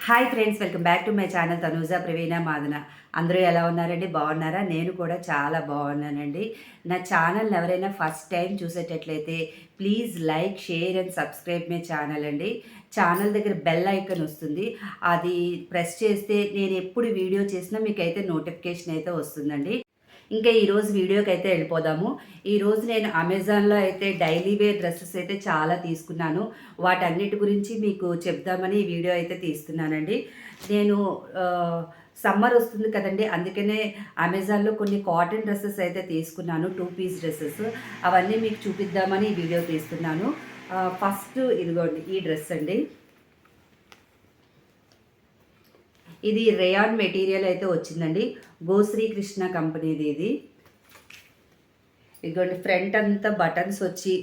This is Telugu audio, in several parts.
Hi friends, welcome back to my channel Tanuja Praveena Madana. అందరూ ఎలా ఉన్నారండి? బాగున్నారా? నేను కూడా చాలా బాగున్నానండి. నా ఛానల్ ఎవరైనా ఫస్ట్ టైం చూసేటట్లయితే please like, share and subscribe my channel అండి. ఛానల్ దగ్గర బెల్ ఐకాన్ వస్తుంది, అది ప్రెస్ చేస్తే నేను ఎప్పుడు వీడియో చేసినా మీకైతే నోటిఫికేషన్ అయితే వస్తుందండి. ఇంకా ఈరోజు వీడియోకి అయితే వెళ్ళిపోదాము. ఈరోజు నేను అమెజాన్లో అయితే డైలీ వేర్ డ్రెస్సెస్ అయితే చాలా తీసుకున్నాను. వాటన్నిటి గురించి మీకు చెప్దామని ఈ వీడియో అయితే తీస్తున్నానండి. నేను సమ్మర్ వస్తుంది కదండి, అందుకనే అమెజాన్లో కొన్ని కాటన్ డ్రెస్సెస్ అయితే తీసుకున్నాను, 2 పీస్ డ్రెస్సెస్. అవన్నీ మీకు చూపిద్దామని ఈ వీడియో తీస్తున్నాను. ఫస్ట్ ఇదిగోండి ఈ డ్రెస్ అండి. ఇది రేయాన్ మెటీరియల్ అయితే వచ్చిందండి. శ్రీకృష్ణ కంపెనీది ఇది. ఇదిగోండి ఫ్రంట్ అంతా బటన్స్ వచ్చి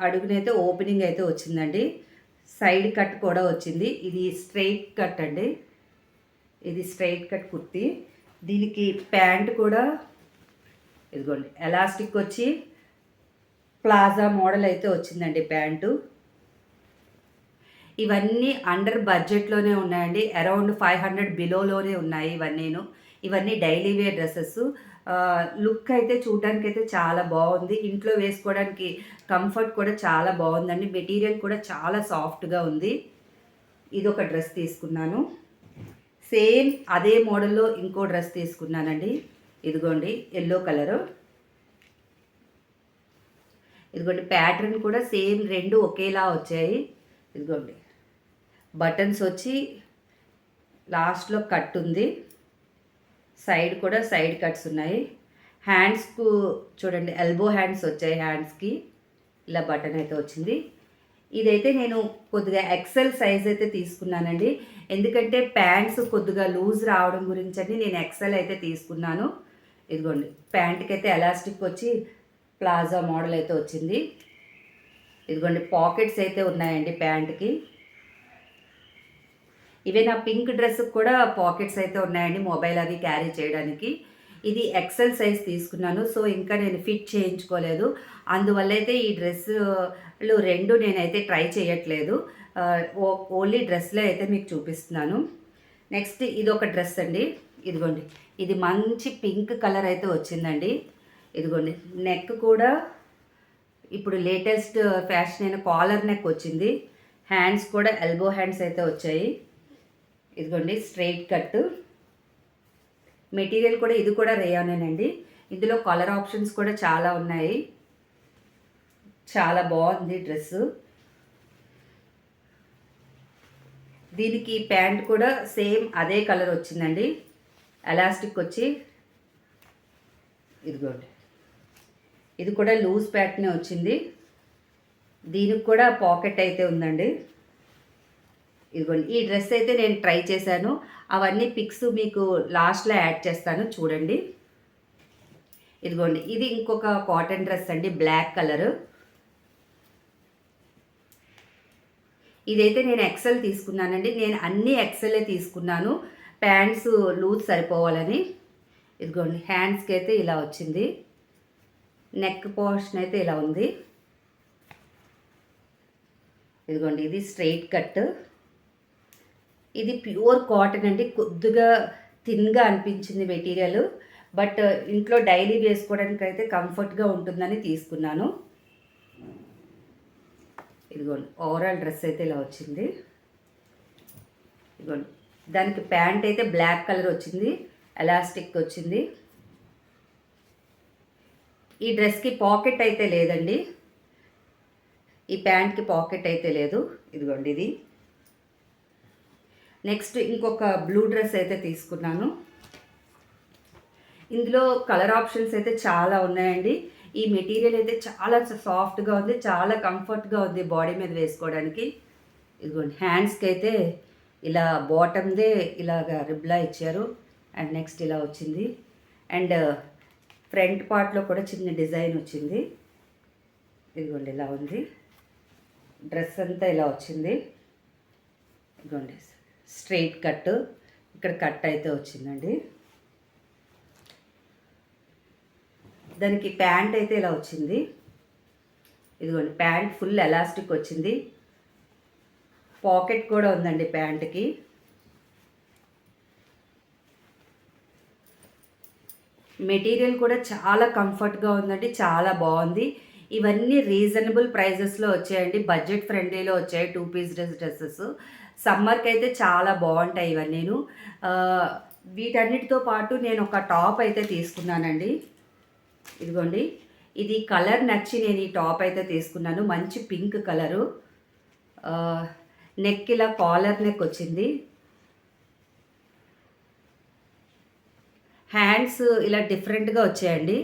అడుగునైతే ఓపెనింగ్ అయితే వచ్చిందండి. సైడ్ కట్ కూడా వచ్చింది. ఇది స్ట్రైట్ కట్ అండి. ఇది స్ట్రైట్ కట్ కుర్తీ. దీనికి ప్యాంట్ కూడా ఇదిగోండి ఎలాస్టిక్ వచ్చి ప్లాజా మోడల్ అయితే వచ్చిందండి ప్యాంటు. ఇవన్నీ అండర్ బడ్జెట్లోనే ఉన్నాయండి. అరౌండ్ 500 బిలోలోనే ఉన్నాయి ఇవన్నీ డైలీ వేర్ డ్రెస్సెస్. లుక్ అయితే చూడడానికి అయితే చాలా బాగుంది. ఇంట్లో వేసుకోవడానికి కంఫర్ట్ కూడా చాలా బాగుందండి. మెటీరియల్ కూడా చాలా సాఫ్ట్గా ఉంది. ఇది ఒక డ్రెస్ తీసుకున్నాను. సేమ్ అదే మోడల్లో ఇంకో డ్రెస్ తీసుకున్నానండి. ఇదిగోండి ఎల్లో కలరు. ఇదిగోండి ప్యాటర్న్ కూడా సేమ్, రెండు ఒకేలా వచ్చాయి. ఇదిగోండి బటన్స్ వచ్చి లాస్ట్లో కట్ ఉంది. సైడ్ కూడా సైడ్ కట్స్ ఉన్నాయి. హ్యాండ్స్కు చూడండి ఎల్బో హ్యాండ్స్ వచ్చాయి. హ్యాండ్స్కి ఇలా బటన్ అయితే వచ్చింది. ఇదైతే నేను కొద్దిగా ఎక్సెల్ సైజ్ అయితే తీసుకున్నానండి. ఎందుకంటే ప్యాంట్స్ కొద్దిగా లూజ్ రావడం గురించి నేను ఎక్సెల్ అయితే తీసుకున్నాను. ఇదిగోండి ప్యాంట్కి అయితే ఎలాస్టిక్ వచ్చి ప్లాజా మోడల్ అయితే వచ్చింది. ఇదిగోండి పాకెట్స్ అయితే ఉన్నాయండి ప్యాంట్కి. ఇవే నా పింక్ డ్రెస్కి కూడా పాకెట్స్ అయితే ఉన్నాయండి, మొబైల్ అవి క్యారీ చేయడానికి. ఇది ఎక్సెల్ సైజ్ తీసుకున్నాను. సో ఇంకా నేను ఫిట్ చేయించుకోలేదు. అందువల్ల అయితే ఈ డ్రెస్సులు రెండు నేనైతే ట్రై చేయట్లేదు. ఓన్లీ డ్రెస్లే అయితే మీకు చూపిస్తున్నాను. నెక్స్ట్ ఇది ఒక డ్రెస్ అండి. ఇదిగోండి ఇది మంచి పింక్ కలర్ అయితే వచ్చిందండి. ఇదిగోండి నెక్ కూడా ఇప్పుడు లేటెస్ట్ ఫ్యాషన్ అయిన కాలర్ నెక్ వచ్చింది. హ్యాండ్స్ కూడా ఎల్బో హ్యాండ్స్ అయితే వచ్చాయి. ఇదిగోండి స్ట్రైట్ కట్. మెటీరియల్ కూడా ఇది కూడా రేయానేనండి. ఇందులో కలర్ ఆప్షన్స్ కూడా చాలా ఉన్నాయి. చాలా బాగుంది డ్రెస్సు. దీనికి ప్యాంట్ కూడా సేమ్ అదే కలర్ వచ్చిందండి. ఎలాస్టిక్ వచ్చి ఇదిగోండి ఇది కూడా లూజ్ ప్యాట్నే వచ్చింది. దీనికి కూడా పాకెట్ అయితే ఉందండి. ఇదిగోండి ఈ డ్రెస్ అయితే నేను ట్రై చేశాను. అవన్నీ పిక్స్ మీకు లాస్ట్లో యాడ్ చేస్తాను చూడండి. ఇదిగోండి ఇది ఇంకొక కాటన్ డ్రెస్ అండి, బ్లాక్ కలరు. ఇదైతే నేను ఎక్సెల్ తీసుకున్నానండి. నేను అన్నీ ఎక్సెలే తీసుకున్నాను, ప్యాంట్స్ లూజ్ సరిపోవాలని. ఇదిగోండి హ్యాండ్స్కి అయితే ఇలా వచ్చింది. నెక్ పోర్షన్ అయితే ఇలా ఉంది. ఇదిగోండి ఇది స్ట్రైట్ కట్. ఇది ప్యూర్ కాటన్ అండి. కొద్దిగా థిన్గా అనిపించింది మెటీరియల్, బట్ ఇంట్లో డైలీ వేసుకోవడానికి అయితే కంఫర్ట్గా ఉంటుందని తీసుకున్నాను. ఇదిగోండి ఓవరాల్ డ్రెస్ అయితే ఇలా వచ్చింది. ఇదిగోండి దానికి ప్యాంట్ అయితే బ్లాక్ కలర్ వచ్చింది, ఎలాస్టిక్ వచ్చింది. ఈ డ్రెస్కి పాకెట్ అయితే లేదండి. ఈ ప్యాంట్కి పాకెట్ అయితే లేదు. ఇదిగోండి ఇది. నెక్స్ట్ ఇంకొక బ్లూ డ్రెస్ అయితే తీసుకున్నాను. ఇందులో కలర్ ఆప్షన్స్ అయితే చాలా ఉన్నాయండి. ఈ మెటీరియల్ అయితే చాలా సాఫ్ట్గా ఉంది, చాలా కంఫర్ట్గా ఉంది బాడీ మీద వేసుకోవడానికి. ఇదిగోండి హ్యాండ్స్కి అయితే ఇలా బాటమ్దే ఇలాగ రిబ్లా ఇచ్చారు. అండ్ నెక్స్ట్ ఇలా వచ్చింది. అండ్ ఫ్రంట్ పార్ట్లో కూడా చిన్న డిజైన్ వచ్చింది. ఇదిగోండి ఇలా ఉంది. డ్రెస్ అంతా ఇలా వచ్చింది. ఇదిగోండి స్ట్రైట్ కట్, ఇక్కడ కట్ అయితే వచ్చిందండి. దానికి ప్యాంట్ అయితే ఇలా వచ్చింది. ఇదిగోండి ప్యాంట్ ఫుల్ ఎలాస్టిక్ వచ్చింది. పాకెట్ కూడా ఉందండి ప్యాంట్కి. మెటీరియల్ కూడా చాలా కంఫర్ట్‌గా ఉందండి. చాలా బావుంది. ఇవన్నీ రీజనబుల్ ప్రైజెస్‌లో వచ్చాయండి. బడ్జెట్ ఫ్రెండ్లీలో వచ్చాయి 2 పీస్ డ్రెసెస్. సమ్మర్‌కైతే చాలా బావుంటాయి ఇవన్నీను. ఆహ్, వీటన్నిటితో పాటు నేను ఒక టాప్ అయితే తీసుకున్నానండి. ఇదిగోండి. ఇది కలర్ నచ్చి నేను ఈ టాప్ అయితే తీసుకున్నాను. మంచి పింక్ కలరు. ఆహ్, నెక్ ఇలా కాలర్ నెక్ వచ్చింది. హ్యాండ్స్ ఇలా డిఫరెంట్‌గా వచ్చాయండి.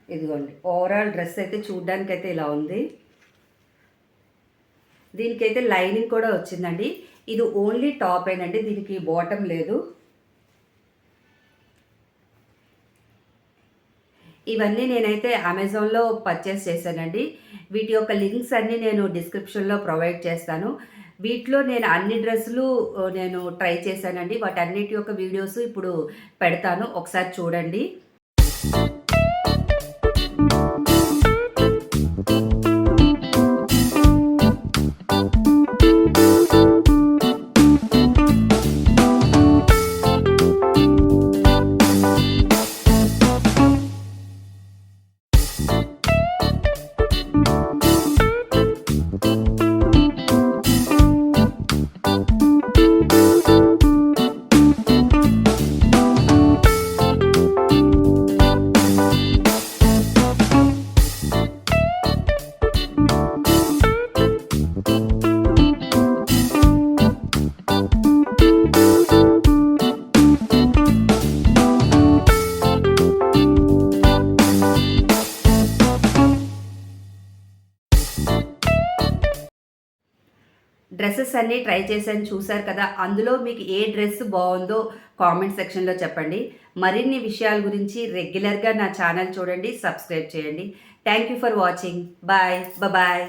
ఇదిగోండి. ఓవరాల్ డ్రెస్ అయితే చూడ్డానికైతే ఇలా ఉంది. దీనికైతే లైనింగ్ కూడా వచ్చిందండి. ఇది ఓన్లీ టాపేనండి. దీనికి బాటమ్ లేదు. ఇవన్నీ నేనైతే అమెజాన్‌లో పర్చేస్ చేశానండి. వీటి యొక్క లింక్స్ అన్నీ నేను డిస్క్రిప్షన్‌లో ప్రొవైడ్ చేస్తాను. వీటిలో నేను అన్ని డ్రెస్సులు నేను ట్రై చేశానండి. వాటన్నిటి యొక్క వీడియోస్ ఇప్పుడు పెడతాను. ఒకసారి చూడండి. డ్రెసెస్ అన్నీ ట్రై చేశాను చూసారు కదా! అందులో మీకు ఏ డ్రెస్ బావుందో కామెంట్ సెక్షన్‌లో చెప్పండి. మరిన్ని విషయాల గురించి రెగ్యులర్‌గా నా ఛానల్ చూడండి. సబ్స్క్రైబ్ చేయండి. Thank you for watching. Bye. Bye.